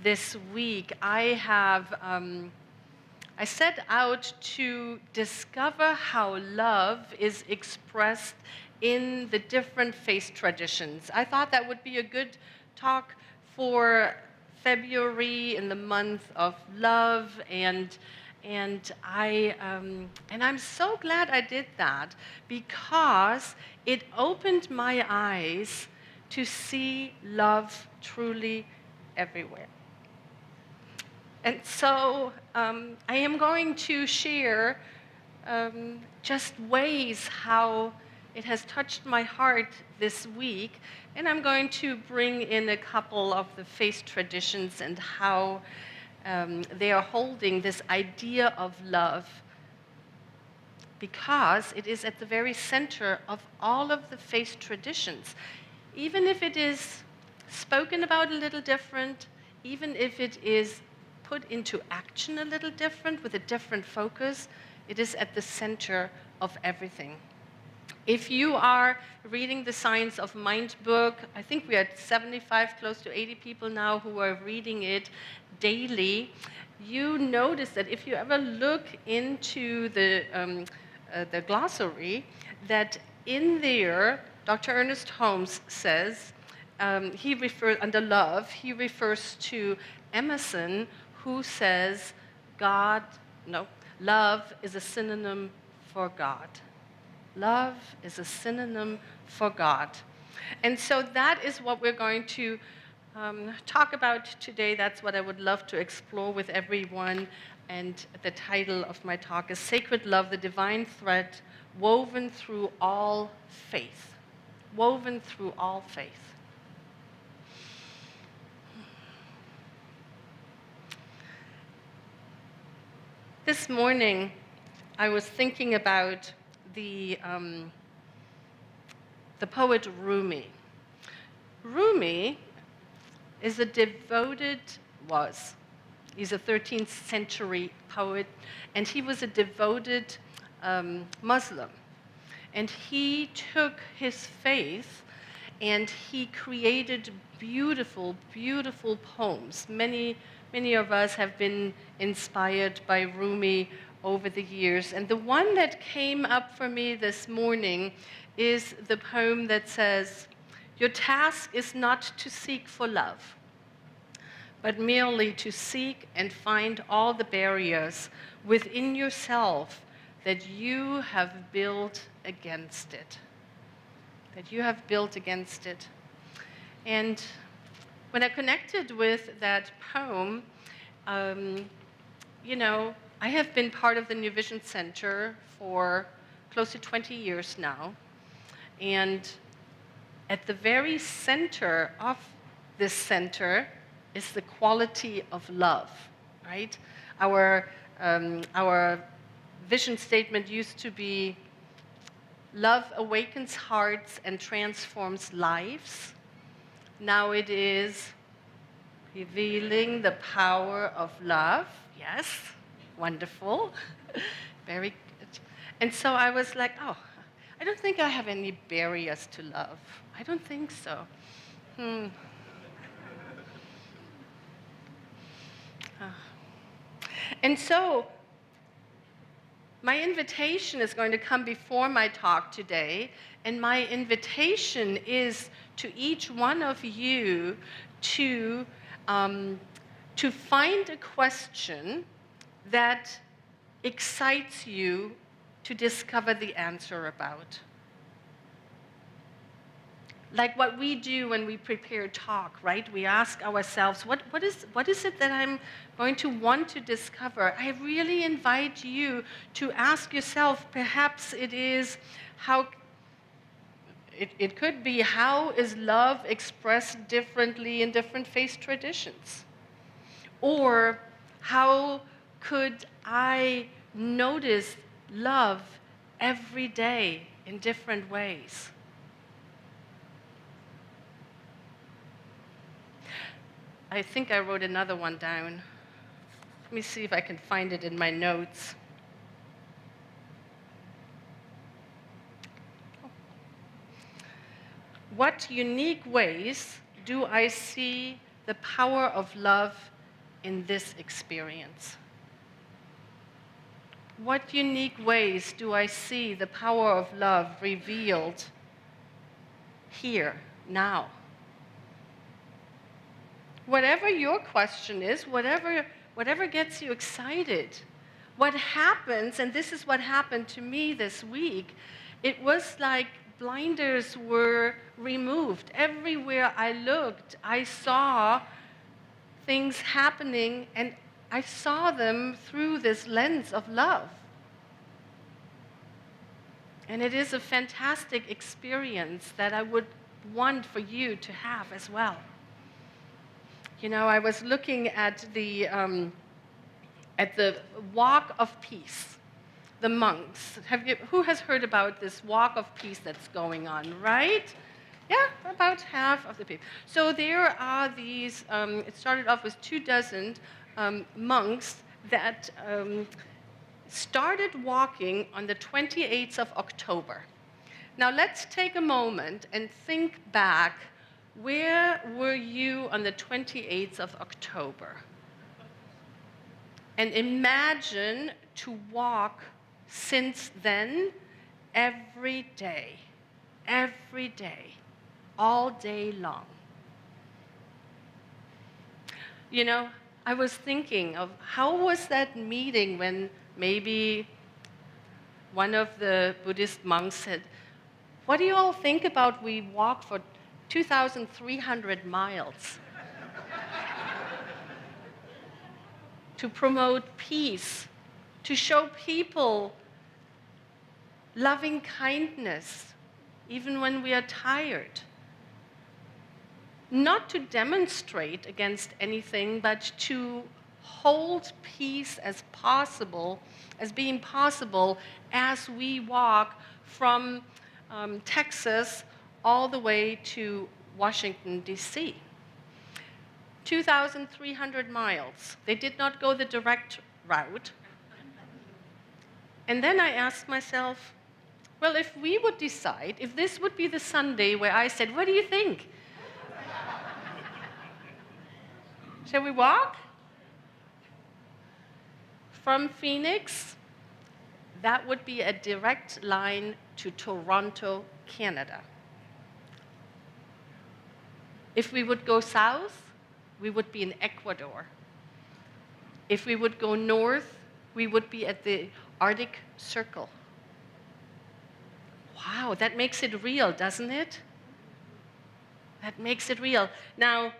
this week, I set out to discover how love is expressed in the different faith traditions. I thought that would be a good talk for February, in the month of love, and I'm so glad I did that, because it opened my eyes to see love truly everywhere. And so I am going to share just ways how it has touched my heart this week, and I'm going to bring in a couple of the faith traditions and how they are holding this idea of love, because it is at the very center of all of the faith traditions. Even if it is spoken about a little different, even if it is put into action a little different with a different focus, it is at the center of everything. If you are reading the Science of Mind book, I think we are at 75, close to 80 people now who are reading it daily, you notice that if you ever look into the glossary, that in there, Dr. Ernest Holmes says, he refers, under love, he refers to Emerson, who says, love is a synonym for God. Love is a synonym for God. And so that is what we're going to talk about today. That's what I would love to explore with everyone. And the title of my talk is Sacred Love, the Divine Thread Woven Through All Faith. Woven through all faith. This morning, I was thinking about the poet Rumi. Rumi is he's a 13th century poet, and he was a devoted Muslim. And he took his faith and he created beautiful, beautiful poems. Many of us have been inspired by Rumi over the years. And the one that came up for me this morning is the poem that says, "Your task is not to seek for love, but merely to seek and find all the barriers within yourself that you have built against it." That you have built against it. And when I connected with that poem, I have been part of the New Vision Center for close to 20 years now. And at the very center of this center is the quality of love, right? Our vision statement used to be, "Love awakens hearts and transforms lives." Now it is, "Revealing the power of love." Yes, wonderful. Very good. And so I was like, oh, I don't think I have any barriers to love. I don't think so. And so my invitation is going to come before my talk today, and my invitation is to each one of you to find a question that excites you to discover the answer about. Like what we do when we prepare a talk, right? We ask ourselves, what is it that I'm going to want to discover? I really invite you to ask yourself, perhaps it is it could be, how is love expressed differently in different faith traditions? Or how could I notice love every day in different ways? I think I wrote another one down. Let me see if I can find it in my notes. What unique ways do I see the power of love in this experience? What unique ways do I see the power of love revealed here, now? Whatever your question is, whatever gets you excited, what happens, and this is what happened to me this week, it was like blinders were removed. Everywhere I looked, I saw things happening, and I saw them through this lens of love. And it is a fantastic experience that I would want for you to have as well. You know, I was looking at the walk of peace, the monks. Who has heard about this walk of peace that's going on, right? Yeah, about half of the people. So there are these, it started off with 24 monks that started walking on the 28th of October. Now let's take a moment and think back. Where were you on the 28th of October? And imagine to walk since then every day, all day long. You know, I was thinking of how was that meeting when maybe one of the Buddhist monks said, what do you all think about we walk for 2,300 miles to promote peace, to show people loving kindness, even when we are tired? Not to demonstrate against anything, but to hold peace as possible, as being possible as we walk from Texas all the way to Washington, D.C. 2,300 miles. They did not go the direct route. And then I asked myself, well, if we would decide, if this would be the Sunday where I said, what do you think? Shall we walk? From Phoenix, that would be a direct line to Toronto, Canada. If we would go south, we would be in Ecuador. If we would go north, we would be at the Arctic Circle. Wow, that makes it real, doesn't it? That makes it real. Now,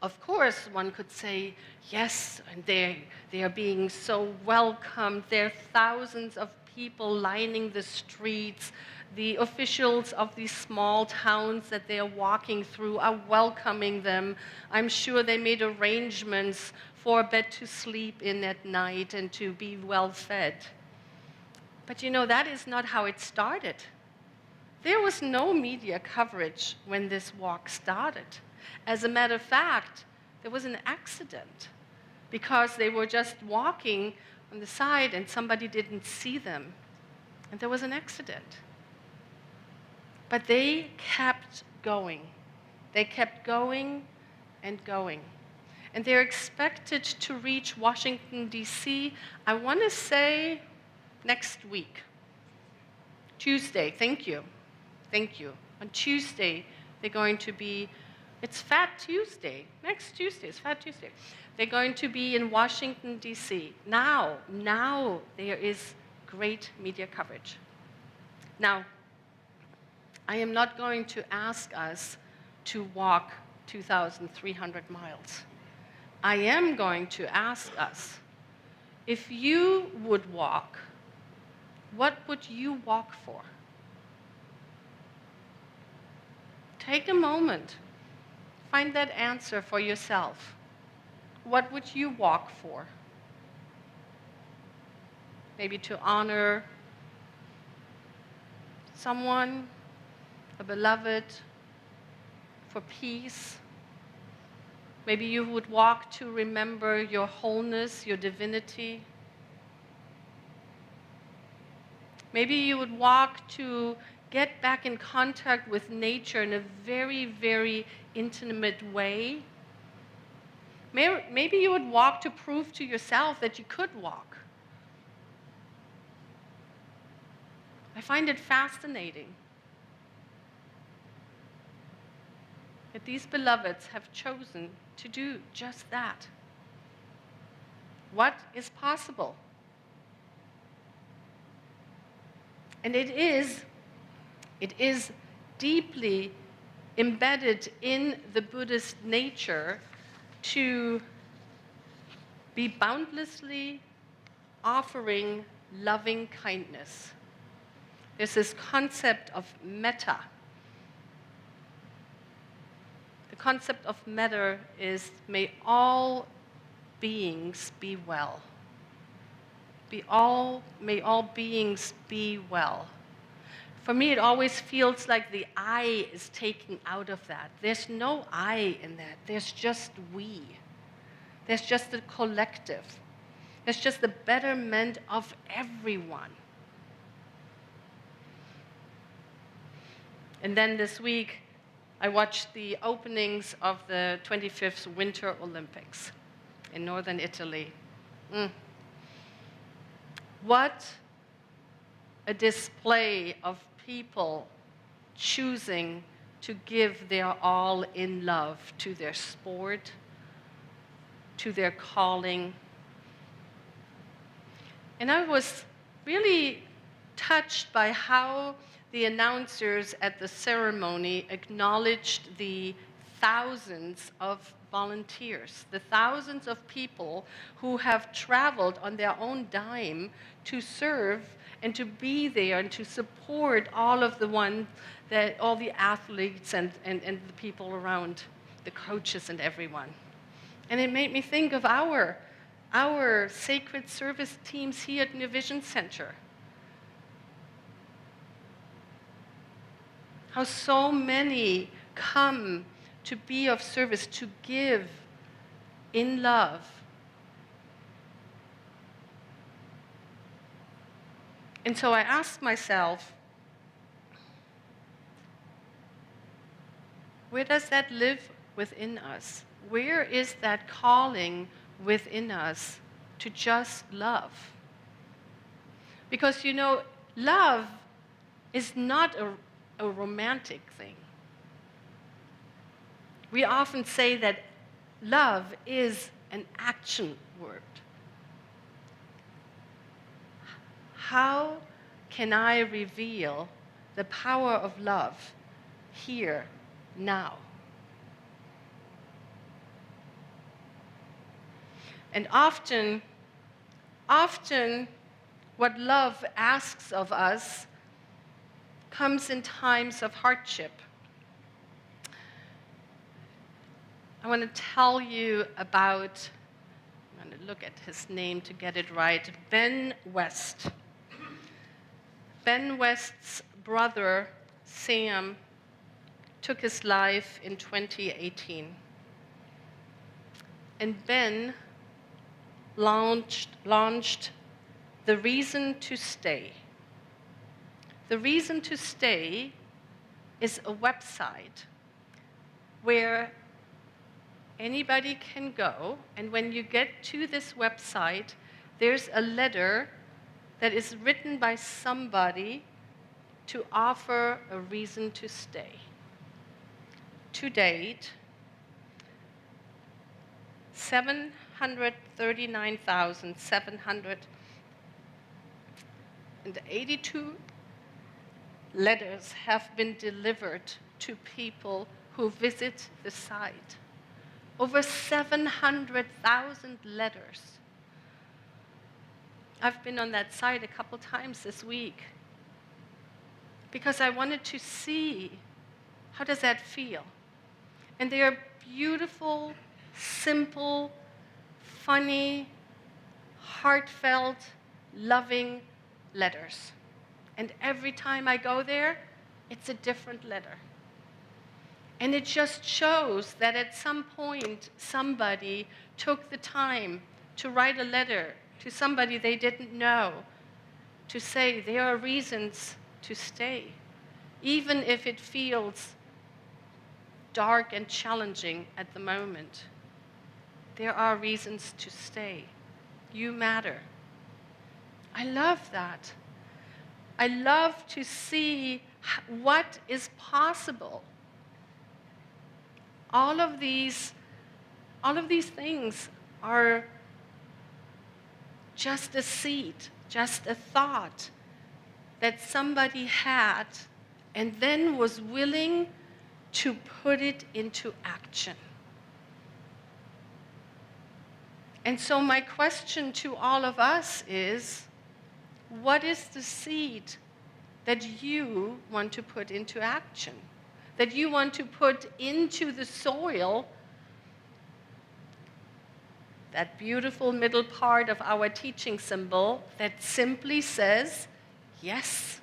of course, one could say, yes, and they are being so welcomed. There are thousands of people lining the streets. The officials of these small towns that they are walking through are welcoming them. I'm sure they made arrangements for a bed to sleep in at night and to be well fed. But you know, that is not how it started. There was no media coverage when this walk started. As a matter of fact, there was an accident because they were just walking on the side and somebody didn't see them. And there was an accident. But they kept going. They kept going and going. And they're expected to reach Washington, D.C., I want to say next week. Tuesday, thank you. Thank you. On Tuesday, they're going to be, it's Fat Tuesday. Next Tuesday is Fat Tuesday. They're going to be in Washington, D.C. Now there is great media coverage. Now, I am not going to ask us to walk 2,300 miles. I am going to ask us, if you would walk, what would you walk for? Take a moment. Find that answer for yourself. What would you walk for? Maybe to honor someone, a beloved, for peace. Maybe you would walk to remember your wholeness, your divinity. Maybe you would walk to get back in contact with nature in a very, very intimate way. Maybe you would walk to prove to yourself that you could walk. I find it fascinating that these beloveds have chosen to do just that. What is possible? And it is deeply embedded in the Buddhist nature to be boundlessly offering loving kindness. There's this concept of metta. The concept of metta is, may all beings be well. May all beings be well. For me, it always feels like the I is taken out of that. There's no I in that. There's just we. There's just the collective. There's just the betterment of everyone. And then this week, I watched the openings of the 25th Winter Olympics in northern Italy. What a display of people choosing to give their all in love to their sport, to their calling. And I was really touched by how the announcers at the ceremony acknowledged the thousands of volunteers, the thousands of people who have traveled on their own dime to serve and to be there and to support all the athletes and the people around, the coaches and everyone. And it made me think of our sacred service teams here at New Vision Center. How so many come to be of service, to give in love. And so I asked myself, where does that live within us? Where is that calling within us to just love? Because, love is not a romantic thing. We often say that love is an action word. How can I reveal the power of love here, now? And often, what love asks of us comes in times of hardship. I want to tell you about, I'm going to look at his name to get it right, Ben West. Ben West's brother, Sam, took his life in 2018. And Ben launched The Reason to Stay. The Reason to Stay is a website where anybody can go, and when you get to this website, there's a letter that is written by somebody to offer a reason to stay. To date, 739,782 letters have been delivered to people who visit the site. Over 700,000 letters. I've been on that site a couple times this week because I wanted to see, how does that feel? And they are beautiful, simple, funny, heartfelt, loving letters. And every time I go there, it's a different letter. And it just shows that at some point, somebody took the time to write a letter to somebody they didn't know, to say there are reasons to stay, even if it feels dark and challenging at the moment. there are reasons to stay. You matter. I love that. I love to see what is possible. All of these things are just a seed, just a thought that somebody had and then was willing to put it into action. And so my question to all of us is, what is the seed that you want to put into action? That you want to put into the soil? That beautiful middle part of our teaching symbol that simply says, yes,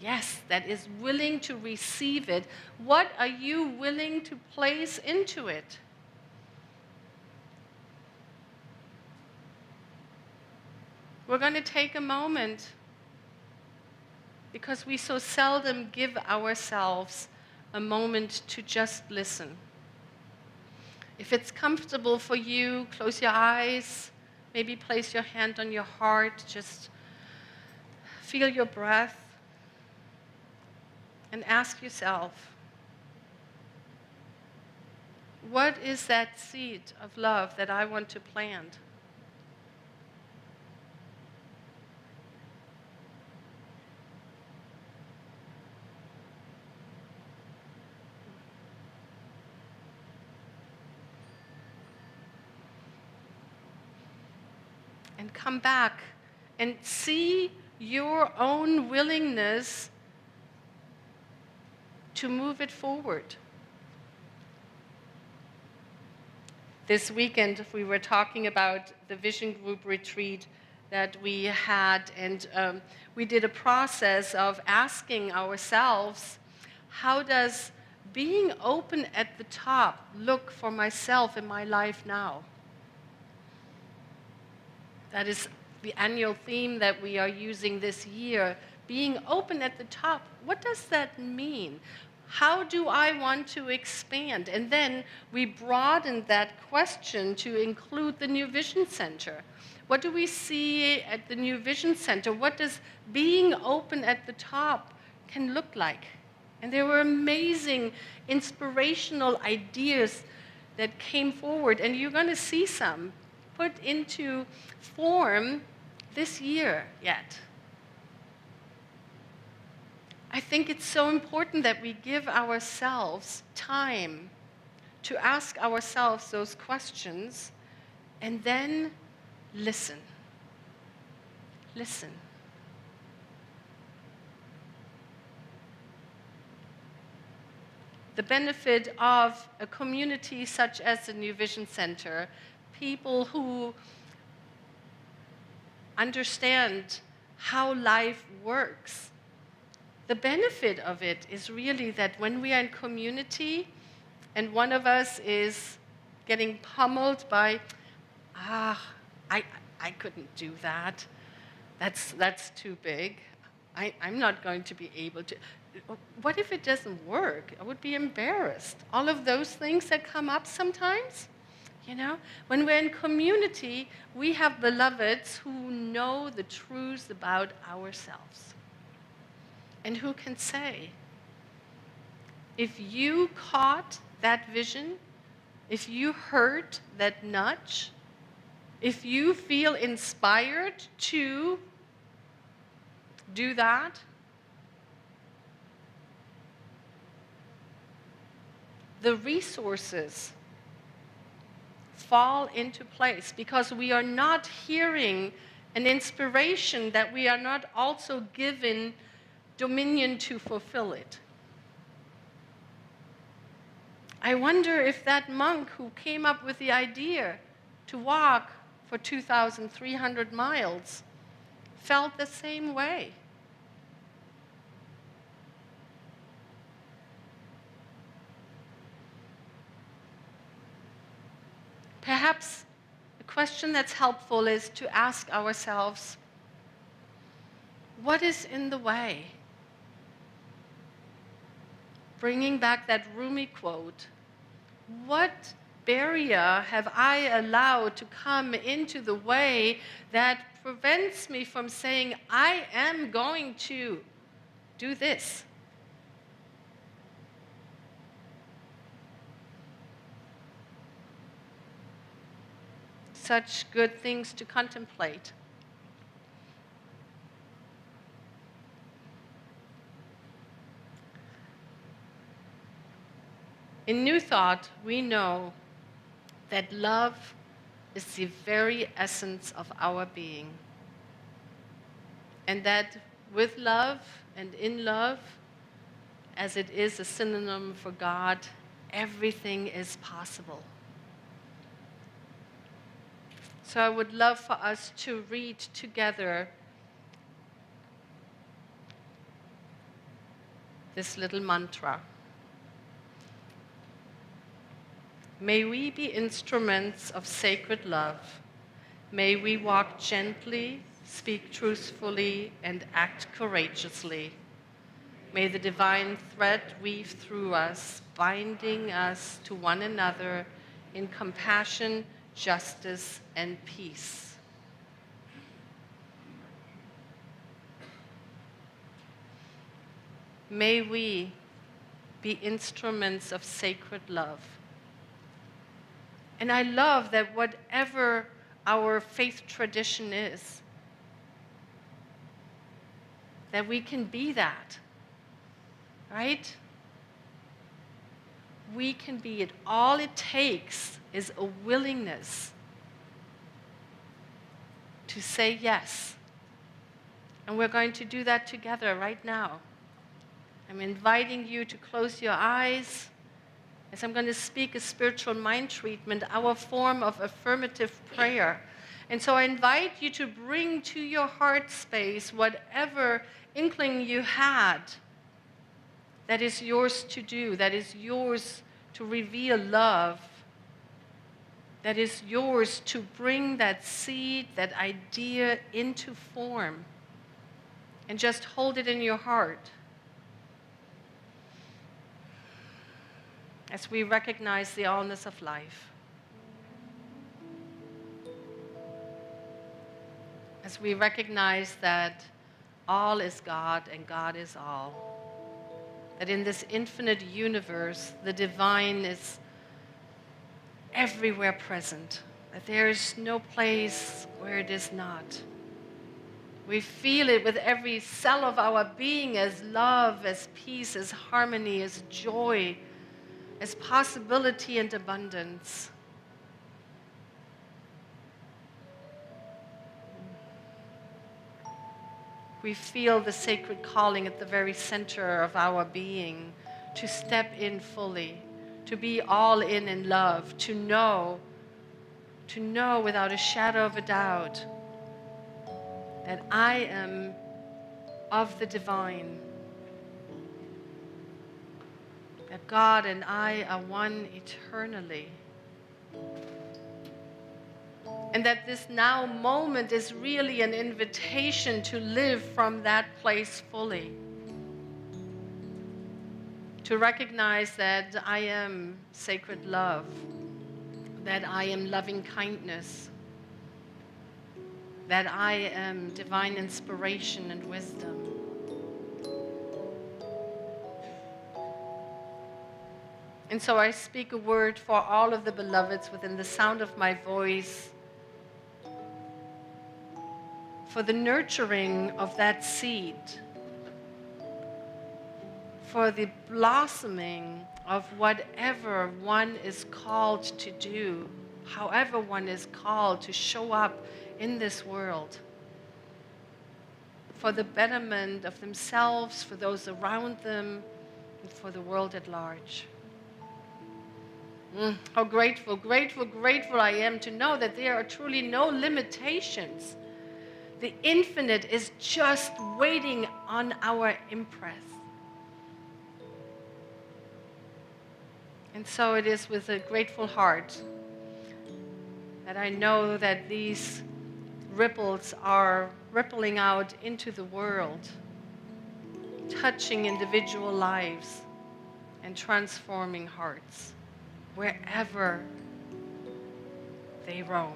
yes, that is willing to receive it. What are you willing to place into it? We're going to take a moment, because we so seldom give ourselves a moment to just listen. If it's comfortable for you, close your eyes, maybe place your hand on your heart, just feel your breath, and ask yourself, what is that seed of love that I want to plant? And come back and see your own willingness to move it forward. This weekend, we were talking about the Vision Group retreat that we had, and we did a process of asking ourselves, how does being open at the top look for myself in my life now? That is the annual theme that we are using this year. Being open at the top, what does that mean? How do I want to expand? And then we broadened that question to include the New Vision Center. What do we see at the New Vision Center? What does being open at the top can look like? And there were amazing, inspirational ideas that came forward, and you're going to see some put into form this year yet. I think it's so important that we give ourselves time to ask ourselves those questions and then listen. Listen. The benefit of a community such as the New Vision Center, people who understand how life works. The benefit of it is really that when we are in community and one of us is getting pummeled by, I couldn't do that. That's too big. I'm not going to be able to. What if it doesn't work? I would be embarrassed. All of those things that come up sometimes. You know, when we're in community, we have beloveds who know the truths about ourselves. And who can say, if you caught that vision, if you heard that nudge, if you feel inspired to do that, the resources fall into place, because we are not hearing an inspiration that we are not also given dominion to fulfill it. I wonder if that monk who came up with the idea to walk for 2,300 miles felt the same way. Perhaps a question that's helpful is to ask ourselves, what is in the way? Bringing back that Rumi quote, what barrier have I allowed to come into the way that prevents me from saying, I am going to do this? Such good things to contemplate. In New Thought, we know that love is the very essence of our being. And that with love and in love, as it is a synonym for God, everything is possible. So I would love for us to read together this little mantra. May we be instruments of sacred love. May we walk gently, speak truthfully, and act courageously. May the divine thread weave through us, binding us to one another in compassion, justice, and peace. May we be instruments of sacred love. And I love that whatever our faith tradition is, that we can be that, right? We can be it. All it takes is a willingness to say yes. And we're going to do that together right now. I'm inviting you to close your eyes as I'm going to speak a spiritual mind treatment, our form of affirmative prayer. And so I invite you to bring to your heart space whatever inkling you had that is yours to do, that is yours to reveal love, that is yours to bring that seed, that idea into form, and just hold it in your heart. As we recognize the allness of life, as we recognize that all is God and God is all, that in this infinite universe, the divine is everywhere present, that there is no place where it is not. We feel it with every cell of our being as love, as peace, as harmony, as joy, as possibility and abundance. We feel the sacred calling at the very center of our being to step in fully, to be all in love, to know without a shadow of a doubt that I am of the divine, that God and I are one eternally. And that this now moment is really an invitation to live from that place fully. To recognize that I am sacred love, that I am loving kindness, that I am divine inspiration and wisdom. And so I speak a word for all of the beloveds within the sound of my voice, for the nurturing of that seed, for the blossoming of whatever one is called to do, however one is called to show up in this world, for the betterment of themselves, for those around them, and for the world at large. How grateful, grateful, grateful I am to know that there are truly no limitations. The infinite is just waiting on our impress. And so it is with a grateful heart that I know that these ripples are rippling out into the world, touching individual lives and transforming hearts, wherever they roam.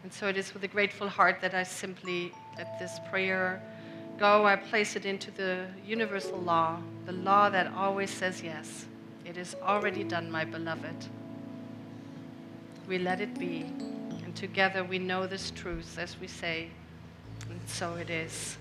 And so it is with a grateful heart that I simply let this prayer go. I place it into the universal law, the law that always says yes. It is already done, my beloved. We let it be. And together we know this truth as we say, and so it is.